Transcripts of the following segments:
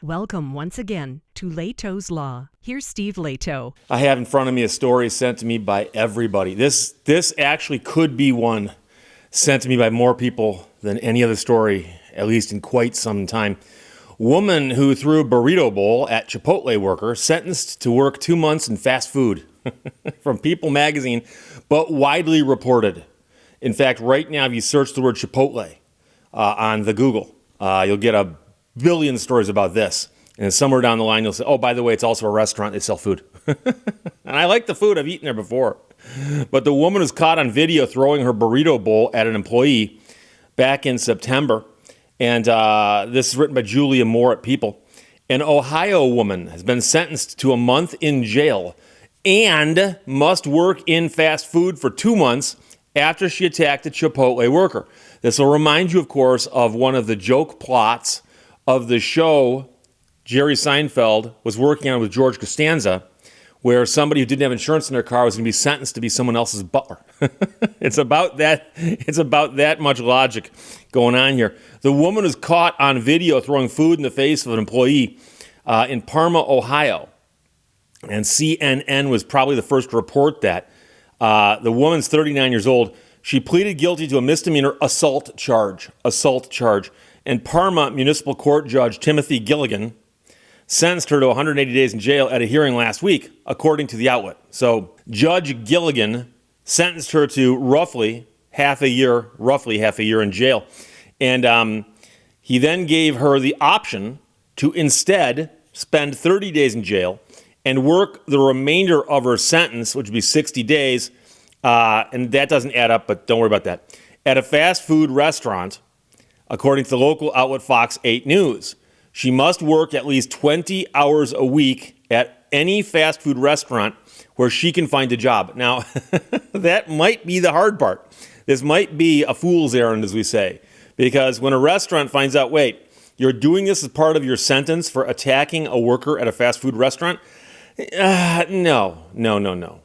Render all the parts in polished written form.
Welcome once again to Lehto's Law. Here's Steve Lehto. I have in front of me a story sent to me by everybody. This actually could be one sent to me by more people than any other story, at least in quite some time. Woman who threw a burrito bowl at Chipotle worker sentenced to work 2 months in fast food. From People magazine, but widely reported. In fact, right now, if you search the word Chipotle on the Google, you'll get a billion stories about this. And somewhere down the line, you'll say, oh, by the way, it's also a restaurant. They sell food. And I like the food. I've eaten there before. But the woman was caught on video throwing her burrito bowl at an employee back in September. And this is written by Julia Moore at People. An Ohio woman has been sentenced to a month in jail and must work in fast food for 2 months after she attacked a Chipotle worker. This will remind you, of course, of one of the joke plots of the show Jerry Seinfeld was working on with George Costanza, where somebody who didn't have insurance in their car was going to be sentenced to be someone else's butler. It's about that much logic going on here. The woman was caught on video throwing food in the face of an employee in Parma, Ohio. And CNN was probably the first to report that. The woman's 39 years old. She pleaded guilty to a misdemeanor assault charge. And Parma Municipal Court Judge Timothy Gilligan sentenced her to 180 days in jail at a hearing last week, according to the outlet. So Judge Gilligan sentenced her to roughly half a year in jail. And he then gave her the option to instead spend 30 days in jail and work the remainder of her sentence, which would be 60 days, and that doesn't add up, but don't worry about that, at a fast food restaurant, according to the local outlet Fox 8 News. She must work at least 20 hours a week at any fast food restaurant where she can find a job. Now, that might be the hard part. This might be a fool's errand, as we say, because when a restaurant finds out, wait, you're doing this as part of your sentence for attacking a worker at a fast food restaurant, no.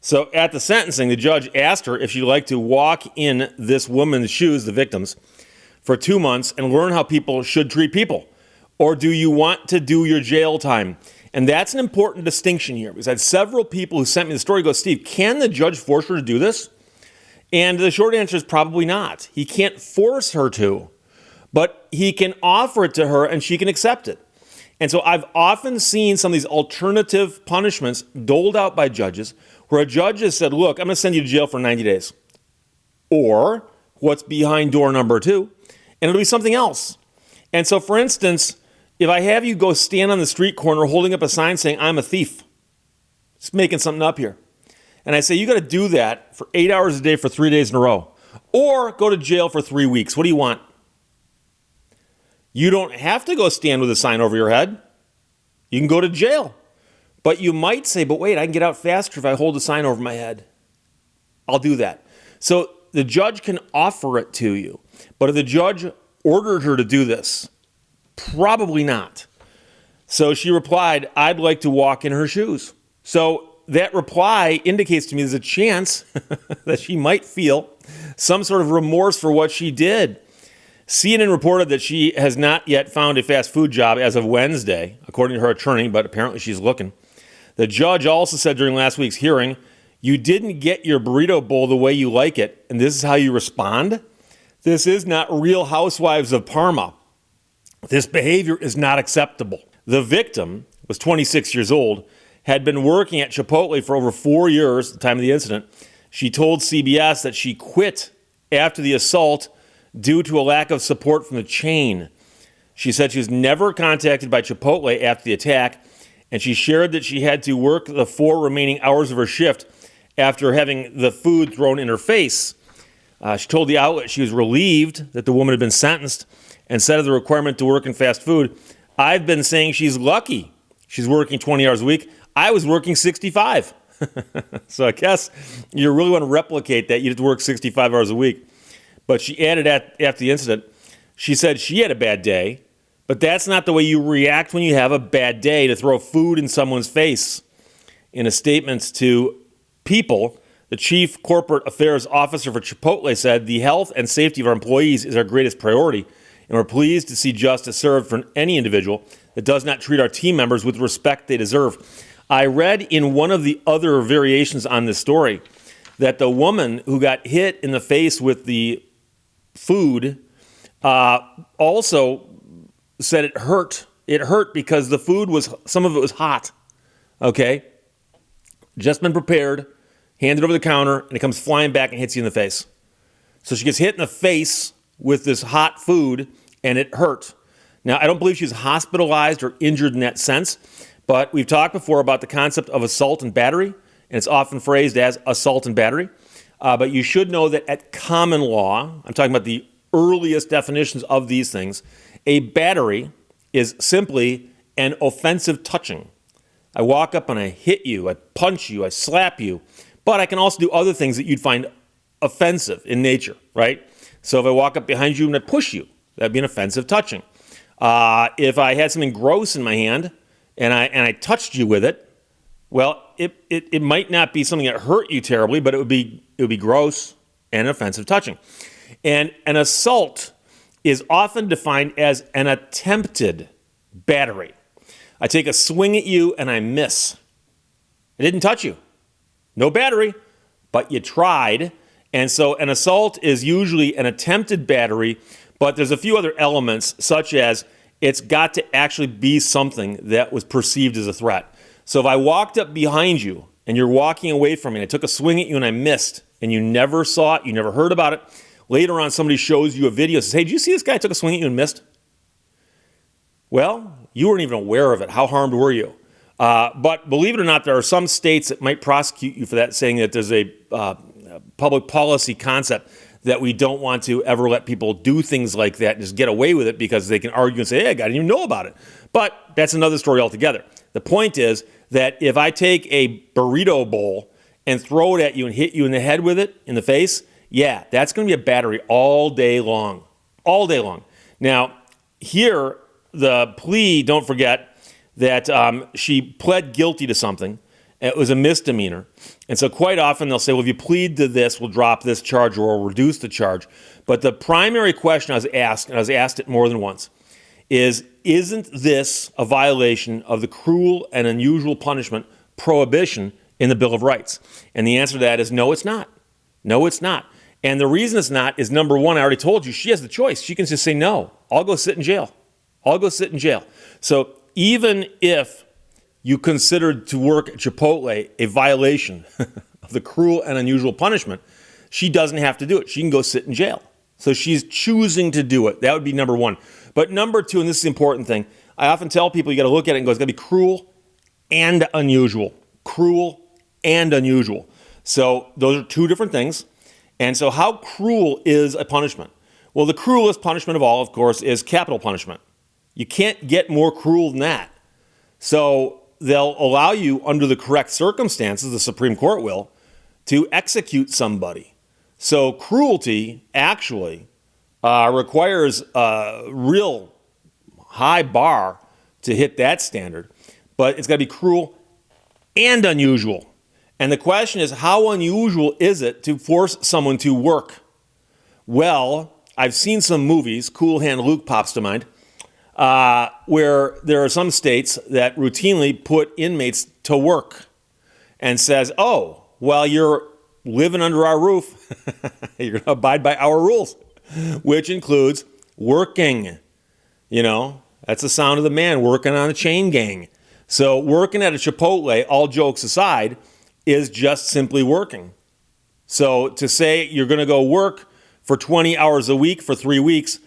So at the sentencing, the judge asked her if she'd like to walk in this woman's shoes, the victim's, for 2 months and learn how people should treat people. Or do you want to do your jail time? And that's an important distinction here, because I had several people who sent me the story go, Steve, can the judge force her to do this? And the short answer is probably not. He can't force her to, but he can offer it to her and she can accept it. And so I've often seen some of these alternative punishments doled out by judges where a judge has said, look, I'm going to send you to jail for 90 days. Or what's behind door number 2, and it'll be something else. And so, for instance, if I have you go stand on the street corner holding up a sign saying, I'm a thief, just making something up here. And I say, you got to do that for 8 hours a day for 3 days in a row. Or go to jail for 3 weeks. What do you want? You don't have to go stand with a sign over your head. You can go to jail. But you might say, but wait, I can get out faster if I hold a sign over my head. I'll do that. So the judge can offer it to you. But if the judge ordered her to do this, probably not. So she replied, I'd like to walk in her shoes. So that reply indicates to me there's a chance that she might feel some sort of remorse for what she did. CNN reported that she has not yet found a fast food job as of Wednesday, according to her attorney, but apparently she's looking. The judge also said during last week's hearing, you didn't get your burrito bowl the way you like it, and this is how you respond? This is not Real Housewives of Parma. This behavior is not acceptable. The victim was 26 years old, had been working at Chipotle for over 4 years at the time of the incident. She told CBS that she quit after the assault due to a lack of support from the chain. She said she was never contacted by Chipotle after the attack, and she shared that she had to work the 4 remaining hours of her shift after having the food thrown in her face. She told the outlet she was relieved that the woman had been sentenced and said of the requirement to work in fast food, I've been saying she's lucky. She's working 20 hours a week. I was working 65. So I guess you really want to replicate that. You have to work 65 hours a week. But she added after the incident, she said she had a bad day, but that's not the way you react when you have a bad day, to throw food in someone's face. In a statement to People, the chief corporate affairs officer for Chipotle said, the health and safety of our employees is our greatest priority, and we're pleased to see justice served for any individual that does not treat our team members with respect they deserve. I read in one of the other variations on this story that the woman who got hit in the face with the food also said it hurt. It hurt because the food some of it was hot. Okay? Just been prepared, handed over the counter, and it comes flying back and hits you in the face. So she gets hit in the face with this hot food, and it hurt. Now, I don't believe she's hospitalized or injured in that sense, but we've talked before about the concept of assault and battery, and it's often phrased as assault and battery. But you should know that at common law, I'm talking about the earliest definitions of these things, a battery is simply an offensive touching. I walk up and I hit you, I punch you, I slap you, but I can also do other things that you'd find offensive in nature, right? So if I walk up behind you and I push you, that'd be an offensive touching. If I had something gross in my hand and I touched you with it, well, it might not be something that hurt you terribly, but it would be gross and offensive touching. And an assault is often defined as an attempted battery. I take a swing at you and I miss. I didn't touch you. No battery, but you tried. And so an assault is usually an attempted battery, but there's a few other elements, such as it's got to actually be something that was perceived as a threat. So if I walked up behind you and you're walking away from me and I took a swing at you and I missed and you never saw it, you never heard about it, later on somebody shows you a video and says, hey, did you see this guy took a swing at you and missed? Well, you weren't even aware of it. How harmed were you? But believe it or not, there are some states that might prosecute you for that, saying that there's a public policy concept that we don't want to ever let people do things like that and just get away with it because they can argue and say, hey, I didn't even know about it. But that's another story altogether. The point is that if I take a burrito bowl and throw it at you and hit you in the head with it, in the face, yeah, that's going to be a battery all day long. All day long. Now, here, the plea, don't forget that she pled guilty to something. It was a misdemeanor. And so quite often they'll say, well, if you plead to this, we'll drop this charge or we'll reduce the charge. But the primary question I was asked, and I was asked it more than once, is, isn't this a violation of the cruel and unusual punishment prohibition in the Bill of Rights? And the answer to that is no, it's not. No, it's not. And the reason it's not is, number one, I already told you, she has the choice. She can just say, no, I'll go sit in jail. I'll go sit in jail. So even if you considered to work at Chipotle a violation of the cruel and unusual punishment, she doesn't have to do it. She can go sit in jail. So she's choosing to do it. That would be number one. But number two, and this is the important thing, I often tell people you got to look at it and go, it's got to be cruel and unusual. Cruel and unusual. So those are two different things. And so how cruel is a punishment? Well, the cruelest punishment of all, of course, is capital punishment. You can't get more cruel than that. So they'll allow you, under the correct circumstances, the Supreme Court will, to execute somebody. So cruelty actually requires a real high bar to hit that standard, but it's got to be cruel and unusual. And the question is, how unusual is it to force someone to work? Well, I've seen some movies, Cool Hand Luke pops to mind, where there are some states that routinely put inmates to work and says, oh, well, you're living under our roof. You're going to abide by our rules, which includes working. You know, that's the sound of the man working on a chain gang. So working at a Chipotle, all jokes aside, is just simply working. So to say you're going to go work for 20 hours a week for 3 weeks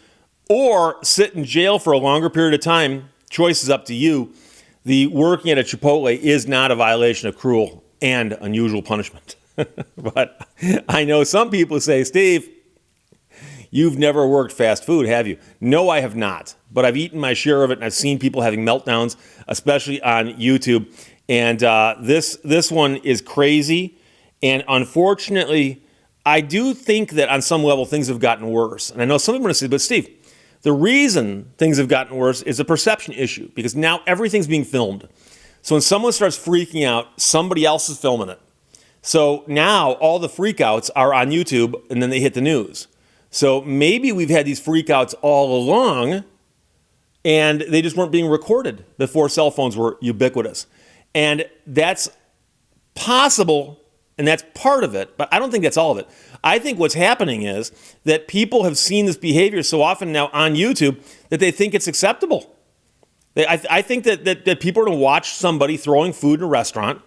or sit in jail for a longer period of time, choice is up to you. The working at a Chipotle is not a violation of cruel and unusual punishment. But I know some people say, Steve, you've never worked fast food, have you? No, I have not. But I've eaten my share of it, and I've seen people having meltdowns, especially on YouTube. And this one is crazy. And unfortunately, I do think that on some level things have gotten worse. And I know some people are going to say, but Steve, the reason things have gotten worse is a perception issue, because now everything's being filmed. So when someone starts freaking out, somebody else is filming it. So now all the freakouts are on YouTube, and then they hit the news. So maybe we've had these freakouts all along, and they just weren't being recorded before cell phones were ubiquitous. And that's possible, and that's part of it, but I don't think that's all of it. I think what's happening is that people have seen this behavior so often now on YouTube that they think it's acceptable. I think that people are going to watch somebody throwing food in a restaurant,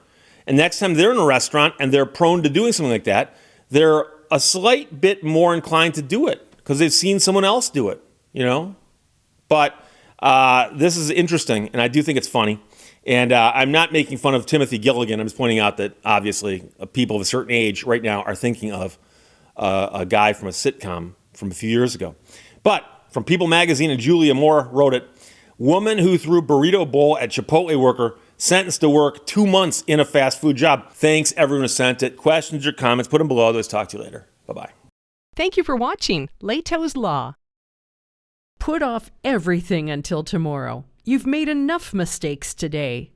and next time they're in a restaurant and they're prone to doing something like that, they're a slight bit more inclined to do it because they've seen someone else do it, you know? But this is interesting, and I do think it's funny. And I'm not making fun of Timothy Gilligan. I'm just pointing out that, obviously, people of a certain age right now are thinking of a guy from a sitcom from a few years ago. But from People Magazine, and Julia Moore wrote it, woman who threw burrito bowl at Chipotle worker sentenced to work 2 months in a fast food job. Thanks, everyone who sent it. Questions or comments, put them below. Let's talk to you later. Bye-bye. Thank you for watching Lehto's Law. Put off everything until tomorrow. You've made enough mistakes today.